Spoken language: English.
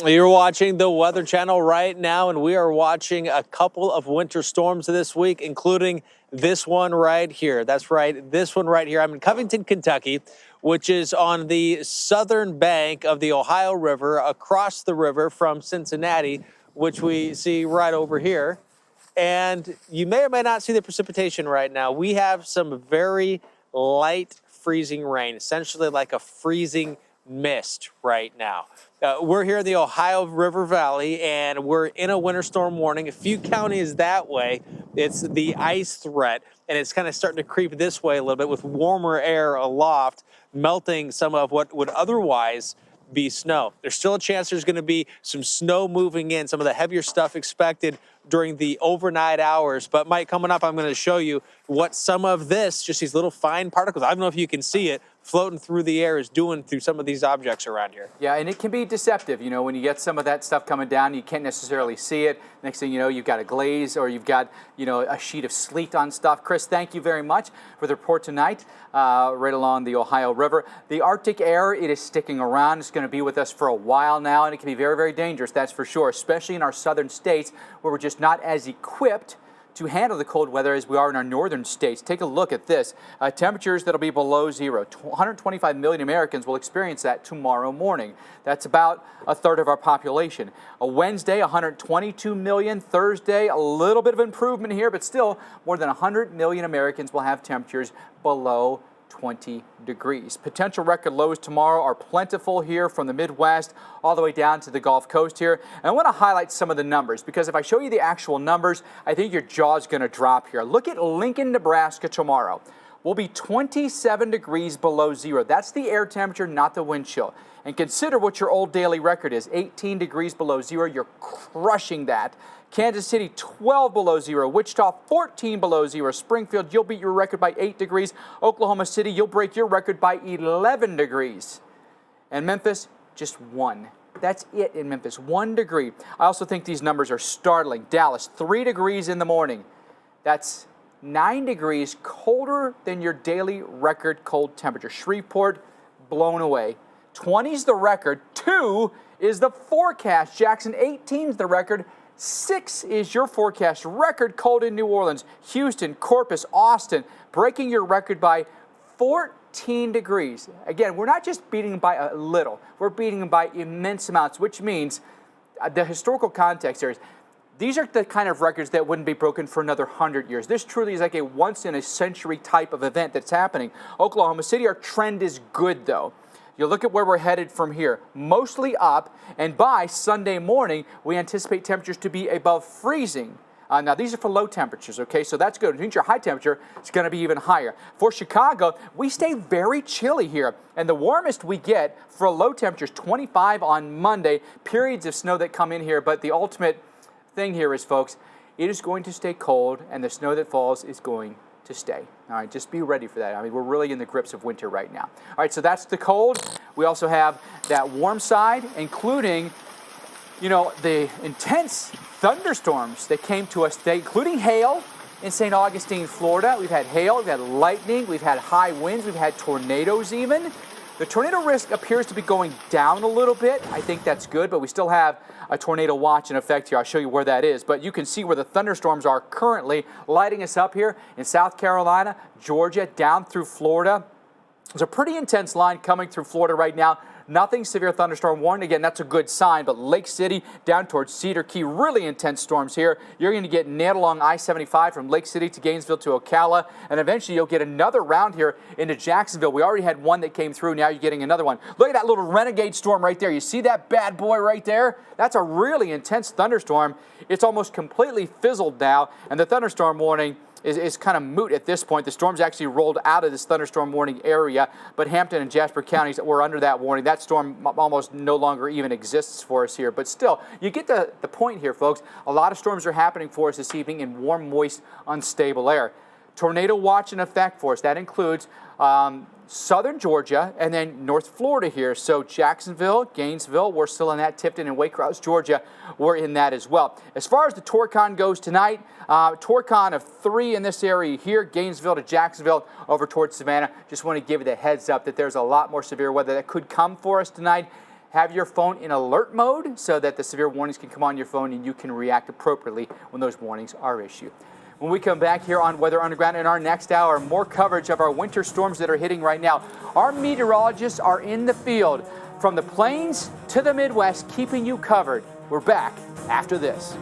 You're watching the Weather Channel right now, and we are watching a couple of winter storms this week, including this one right here. That's right, this one right here. I'm in Covington, Kentucky, which is on the southern bank of the Ohio River, across the river from Cincinnati, which we see right over here. And you may or may not see the precipitation right now. We have some very light freezing rain, essentially like a freezing mist right now. We're here in the Ohio River Valley, and we're in a winter storm warning. A few counties that way, it's the ice threat, and it's kind of starting to creep this way a little bit with warmer air aloft, melting some of what would otherwise be snow. There's still a chance there's going to be some snow moving in, some of the heavier stuff expected during the overnight hours. But Mike, coming up, I'm going to show you what some of this, just these little fine particles, I don't know if you can see it, floating through the air is doing through some of these objects around here. Yeah, and it can be deceptive. You know, when you get some of that stuff coming down, you can't necessarily see it. Next thing you know, you've got a glaze or you've got, a sheet of sleet on stuff. Chris, thank you very much for the report tonight, right along the Ohio River. The Arctic air, it is sticking around. It's going to be with us for a while now, and it can be very, very dangerous, that's for sure, especially in our southern states where we're just not as equipped to handle the cold weather as we are in our northern states. Take a look at this. Temperatures that'll be below zero. 125 million Americans will experience that tomorrow morning. That's about a third of our population. Wednesday, 122 million. Thursday, a little bit of improvement here, but still more than 100 million Americans will have temperatures below 20 degrees. Potential record lows tomorrow are plentiful here from the Midwest all the way down to the Gulf Coast here. And I want to highlight some of the numbers because if I show you the actual numbers, I think your jaw's going to drop here. Look at Lincoln, Nebraska tomorrow. We'll be 27 degrees below zero. That's the air temperature, not the wind chill. And consider what your old daily record is, 18 degrees below zero. You're crushing that. Kansas City, 12 below zero. Wichita, 14 below zero. Springfield, you'll beat your record by 8 degrees. Oklahoma City, you'll break your record by 11 degrees. And Memphis, just 1. That's it in Memphis, 1 degree. I also think these numbers are startling. Dallas, 3 degrees in the morning. That's 9 degrees colder than your daily record cold temperature. Shreveport, blown away. 20 is the record. 2 is the forecast. Jackson, 18 is the record. 6 is your forecast. Record cold in New Orleans, Houston, Corpus, Austin, breaking your record by 14 degrees. Again, we're not just beating them by a little. We're beating them by immense amounts, which means the historical context here is these are the kind of records that wouldn't be broken for another 100 years. This truly is like a once-in-a-century type of event that's happening. Oklahoma City, our trend is good, though. You look at where we're headed from here, mostly up, and by Sunday morning, we anticipate temperatures to be above freezing. Now, these are for low temperatures, okay, so that's good. It means your high temperature is going to be even higher. For Chicago, we stay very chilly here, and the warmest we get for low temperatures, 25 on Monday, periods of snow that come in here, but the ultimate thing here is, folks, it is going to stay cold, and the snow that falls is going to stay. All right, just be ready for that. I mean, we're really in the grips of winter right now. All right, so that's the cold. We also have that warm side, including, the intense thunderstorms that came to us today, including hail in St. Augustine, Florida. We've had hail, we've had lightning, we've had high winds, we've had tornadoes even. The tornado risk appears to be going down a little bit. I think that's good, but we still have a tornado watch in effect here. I'll show you where that is. But you can see where the thunderstorms are currently lighting us up here in South Carolina, Georgia, down through Florida. There's a pretty intense line coming through Florida right now. Nothing severe thunderstorm warning. Again, that's a good sign, but Lake City down towards Cedar Key, really intense storms here. You're going to get nailed along I-75 from Lake City to Gainesville to Ocala, and eventually you'll get another round here into Jacksonville. We already had one that came through. Now you're getting another one. Look at that little renegade storm right there. You see that bad boy right there? That's a really intense thunderstorm. It's almost completely fizzled now, and the thunderstorm warning is kind of moot at this point. The storm's actually rolled out of this thunderstorm warning area, but Hampton and Jasper counties were under that warning. That storm almost no longer even exists for us here. But still, you get the point here, folks. A lot of storms are happening for us this evening in warm, moist, unstable air. Tornado watch in effect for us. That includes southern Georgia and then North Florida here. So Jacksonville, Gainesville, we're still in that. Tifton and Waycross, Georgia, we're in that as well. As far as the Torcon goes tonight, Torcon of 3 in this area here, Gainesville to Jacksonville over towards Savannah. Just want to give you the heads up that there's a lot more severe weather that could come for us tonight. have your phone in alert mode so that the severe warnings can come on your phone and you can react appropriately when those warnings are issued. When we come back here on Weather Underground in our next hour, more coverage of our winter storms that are hitting right now. Our meteorologists are in the field from the plains to the Midwest, keeping you covered. We're back after this.